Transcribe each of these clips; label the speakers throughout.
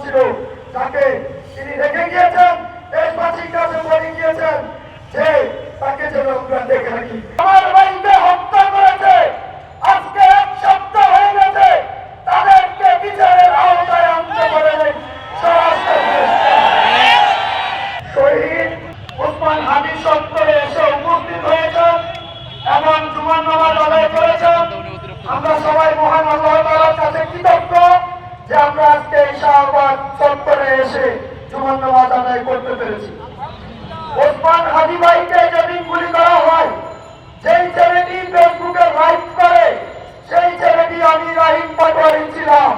Speaker 1: ছিল, যাকে তিনি রেখে গিয়েছেন, দেশবাসীর কাছে বলে গিয়েছেন যে তাকে যেন আমরা দেখে রাখি। আমার ভাইকে হত্যা করেছে, আজকে 1 সপ্তাহ হয়ে গেছে, তাদেরকে বিচারের আওতায় আনতে পারেনি শহীদ ওসমান হাদি সত্তরে এসে উপস্থিত হয়েছেন এবং জুমার নামাজ আদায় করেছেন। আমরা সবাই মহান আল্লাহ তাআলার কাছে কৃতজ্ঞ যে আমরা আজকে এই শাহবাগ চত্বরে এসে জুমার নামাজ আদায় করতে পেরেছি। ওসমান হাদি ভাইকে যেদিন গুলি করা হয়, যেই ছেলেটি ফেসবুকে লাইভ করে, সেই ছেলেটি আমি রাহিম পাটোয়ারি ছিলাম।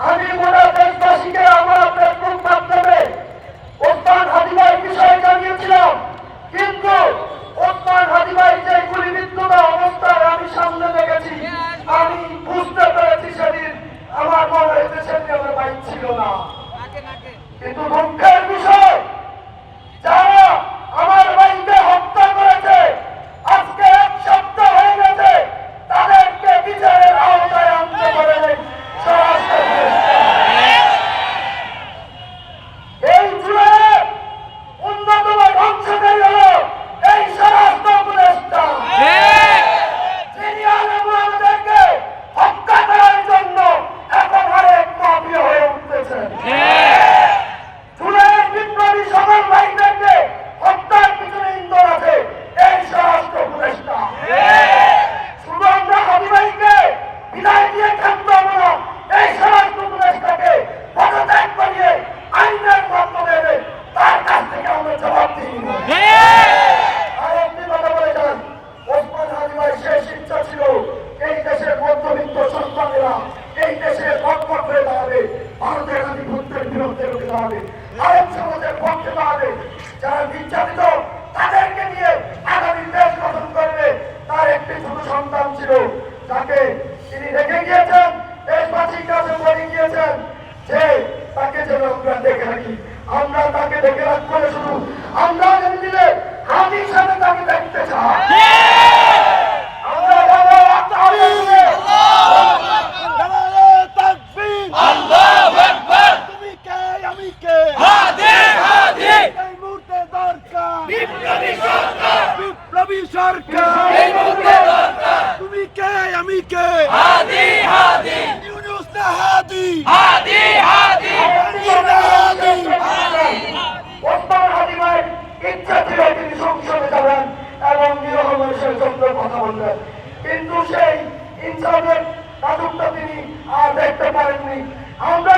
Speaker 1: আমি গোটা দেশবাসীকে আমার ফেসবুক মাধ্যমে ওসমান হাদি ভাই বিষয়ে জানিয়েছিলাম, কিন্তু ওসমান হাদি ভাই যে গুলিবিদ্ধ অবস্থায় আমি সামনে দেখেছি, আমি বুঝতে পেরেছি সেদিন আমার মনে হয়েছে সেদিন আমার বাইক ছিল না। কিন্তু দুঃখের বিষয়, যারা আমার ভাইকে হত্যা করেছে, আজকে 1 সপ্তাহ হয়ে গেছে, তাদেরকে বিচারের আওতায় আনতে পারেনি স্বরাষ্ট্র এই জুড়ে অন্যতম ধ্বংসকারী হল এই স্বরাষ্ট্র উপদেষ্টা, যিনি আমাদেরকে হত্যা করার জন্য এখন আরেক মাফিয়া হয়ে উঠতেছেন। জুলাইয়ের বিপ্লবী সকল ভাইদেরকে হত্যার পিছনে ইন্ধন আছে এই স্বরাষ্ট্র উপদেষ্টা। শুধু আমরা হাদি ভাইকে বিদায় দিয়ে ক্ষান্ত হবো না, এই স্বরাষ্ট্র উপদেষ্টাকে পদত্যাগ করিয়ে আইনের মাধ্যমে তার কাছ থেকে আমরা জবাব দিই। আর একটি কথা বলে যান, ওসমান হাদি ভাই শেষ ইচ্ছা ছিল এই দেশের মধ্যবিত্ত সন্তানেরা এই দেশের পক্ষে হয়ে দাঁড়াবে, ভারতের আধিপত্যের বিরুদ্ধে রুখে দাঁড়াবে, আরব সমাজের পক্ষে দাঁড়াবে, যারা নির্যাতিত তাদেরকে নিয়ে আগামী দেশ গঠন করবে। তার একটি ছোট সন্তান ছিল, যাকে তিনি রেখে গিয়েছেন, দেশবাসীর কাছে বলে গিয়েছেন যে তাকে যেন আমরা দেখে রাখি। আমরা তাকে দেখে রাখবো না, শুধু আমরা যদি দিলে হাদির সাথে তাকে দেখতে চাই। আমরা
Speaker 2: বিপ্লবী সরকার, তুমি কে আমি কে, ইউনূস না হাদি,
Speaker 1: ওসমান হাদি ভাই ইচ্ছা ছিল তিনি সংসদে যাবেন এবং নিরহ মানুষের জন্য কথা বলবেন, কিন্তু সেই ইনসাফের রাজত্ব তিনি আর দেখতে পারেননি। আমরা